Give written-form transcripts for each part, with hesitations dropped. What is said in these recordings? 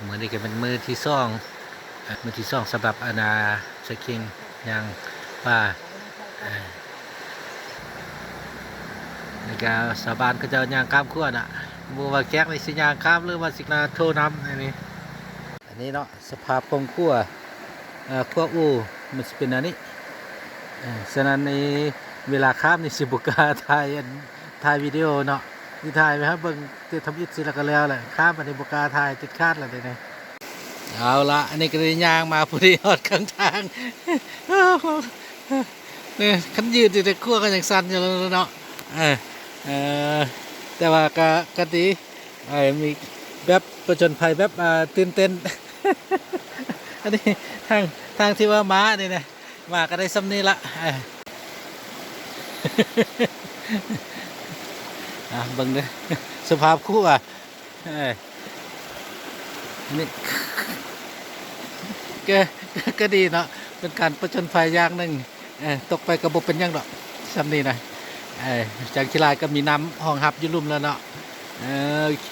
มือนี้ก็เป็นมือที่ซ่องสำหรับอาณาสกิงยังป่าในการสาบานก็จะยางข้ามขั้วน่ะบัวว่าแก๊กในสิยางข้ามหรือว่าสิกนาโทน้ำอันนี้เนาะสภาพของขั้วอูมันจะเป็นอันนี้ฉะนั้นในเวลาข้ามในสิบุกาถ่ายวิดีโอเนาะที่ถ่ายไหมครับเบิ่งติดทำอิฐสิแล้วก็แล้วแหละข้ามไปในบุกาถ่ายติดคาดอะไรเนี่ยเอาละอันนี้ก็เลยยางมาพอดีหอดข้างทางเนี่ยขันยืดอยู่แต่ขั้วกันอย่างสั้นอยู่แล้วเนาะแต่ว่ากะดีมีแบบประจนภัยแบบตื่นเต้นอันนี้ทางที่ว่าม้านี่นะมาก็ได้ซ้ำนี่ละเบิ่งเลยสภาพคู่นี่ก็ดีเนาะเป็นการประจนภัยอย่างหนึ่งตกไปกระบบเป็นยังดอกซ้ำนี่นะจากที่ลายก็มีน้ำห้องหับอยู่ลุ่มแล้วเนาะโอเค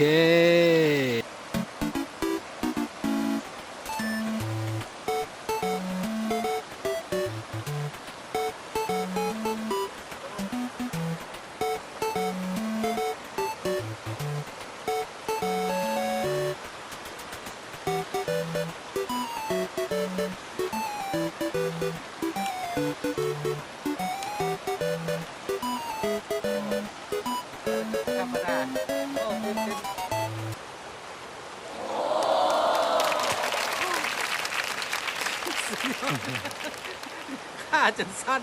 ข้าจนสั้น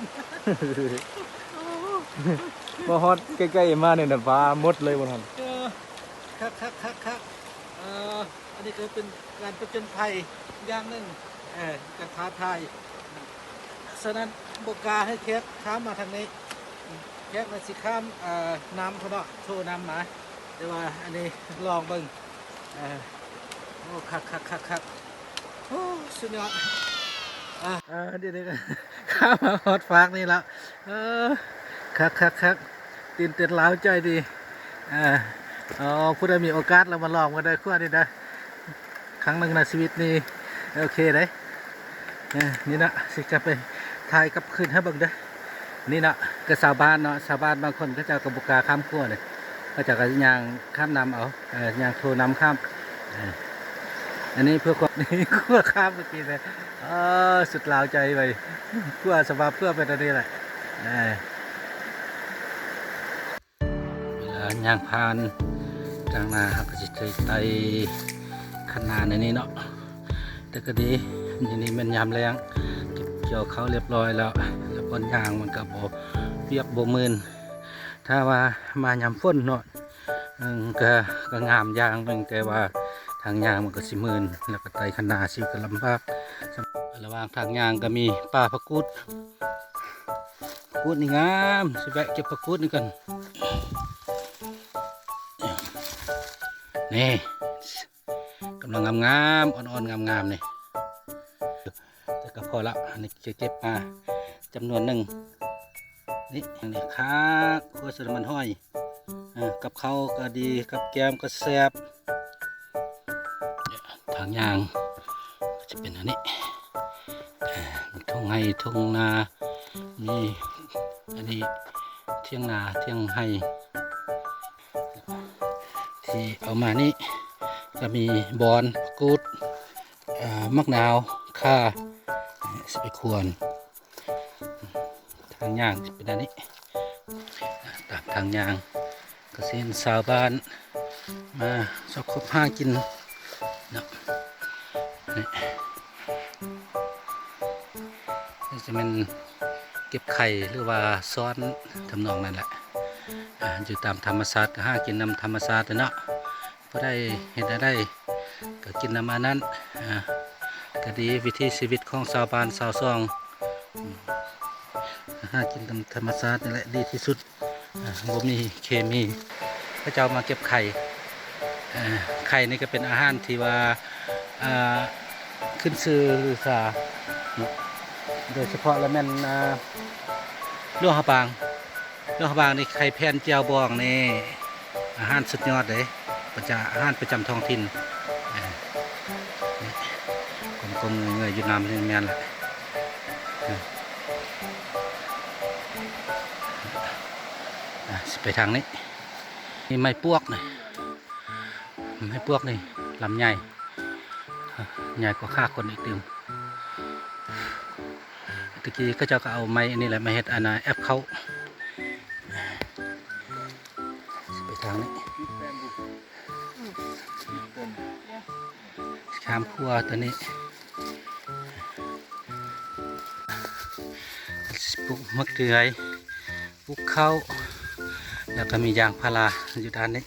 มาฮอตใกล้ๆมาเนี่ยนะฟ้าหมดเลยบนหันครับอันนี้ก็เป็นการประจนภัยอย่างหนึ่งการท้าทายฉะนั้นบกาให้แคบข้ามมาทางนี้แคบมาสิข้ามน้ำเขาเนาะโชว์น้ำมาแต่ว่าอันนี้ลองเบิ่งโอ้คักโอ้สุดยอดเดี๋ยวข้ามาฮอตฟากนี่แล้วคักตื่นเต้นล้าวใจดีผู้ใดมีโอกาสเรามาลองกันได้ขั้วนี่นะครั้งหนึ่งในชีวิตนี่โอเคเลยนี่นะสิจะไปถ่ายกับคืนให้เบิ่งได้นี่นะกระสาวบ้านเนาะชาวบ้านบางคนก็จะกระบุกาข้ามขั้วเลยก็จะกระยางข้ามน้ำเอายางโทน้ำข้ามอันนี้เพื่อความนี่ขั้วข้ามเมื่อกี้เลยสุดลาวใจไปขั้วสบายเพื่อเป็นอะไรแหละเวลาย่างพานจางนาก็จะไต่ขนาดในนี้เนาะแต่ก็ดีนี่มันยามแรงเกี่ยวเขาเรียบร้อยแล้วบนยางมันก็บ่เปียกบ่มืนถ้าว่ามายามฝนเนาะก็งามยางนึงแต่ว่าทางยางมันก็สิมืนแล้วก็ไต่ขนาดสิก็ลำบากระหว่างทางยางก็มีป่าผักกูดนี่งามสิแวะเก็บผักกูดนี่กันนี่กำลังงามอ่อนๆงามนี่แต่ก็พอละอันนี้จะเก็บมาจำนวนหนึ่งนี่ครับขั้วสะมันห้อยกับเขาก็ดีกับแกมก็แซ่บทางยางจะเป็นอันนี้ทุ่งไห่ทุ่งนามีอันนี้เที่ยงนาเที่ยงไห่ที่เอามานี่ก็มีบอนกูดมะนาวข่าสไปควรทางยางจะเป็นอันนี้ตามทางยางก็เส้นสาวบ้านมาสอบคบห้ากินนะนี่จะเป็นเก็บไข่หรือว่าซ้อนทำนองนั่นแหละอยู่ตามธรรมชาติก็ห้ากินน้ำธรรมชาติเนาะพอได้เห็นได้ก็กินน้ำมานั้นก็ดีวิธีชีวิตของชาวบ้านชาวซองห้ากินตามธรรมชาตินี่แหละดีที่สุดบ่มีเคมีพระเจ้ามาเก็บไข่นี่ก็เป็นอาหารที่ว่าขึ้นชื่อลือชาโดยเฉพาะแล้วแม่นลวกหะบางนี่ไข่แผ่นเจียวบองนี่อาหารสุดยอดเลยอาหารประจำท้องถิ่น กลมเงยอยู่น้ำนี่แม่นละสิไปทางนี้นี่ไม้ปวกนี่ไม้ปวกนี่ลำใหญ่ใหญ่กว่าข้าคนอีกตึมตะกี้ก็จะเอาไม้อันนี้แหละมาเฮ็ดอันน่ะแอปเขาไปทางนี้ข้ามขั้วตัวนี้ปลูกมะเขือปลูกข้าวแล้วก็มียางพาราอยู่ด้านนี้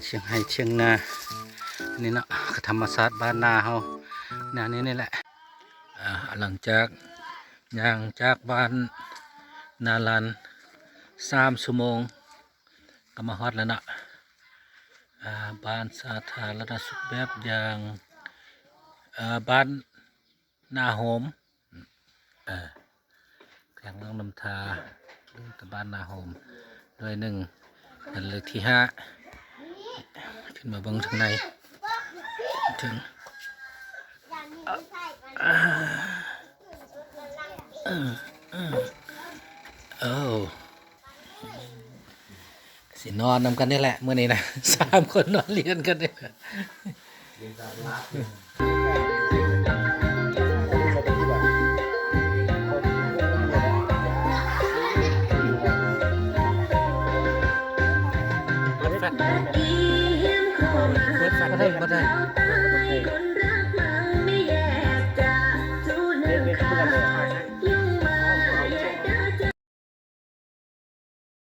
เชียงไฮ้เชียงนาอันนี้เนาะธรรมศาสตร์บ้านนาเฮาแนวนี้นี่แหละหลังจากย่างจากบ้านนาลัน3 ชั่วโมงก็มาฮอดแล้วเนาะบ้านสาธารณสุขแบบอย่างบ้านนาโฮมแข่งน้องน้ำทากับบ้านนาโฮมโดย1กันเลยที่ 5ขึ้นมาเบิ่งทางในถึงสินอนนำกันนี่แหละเมื่อนี้นะ3 คนนอนเรียนกันเนี่ยบ่ได้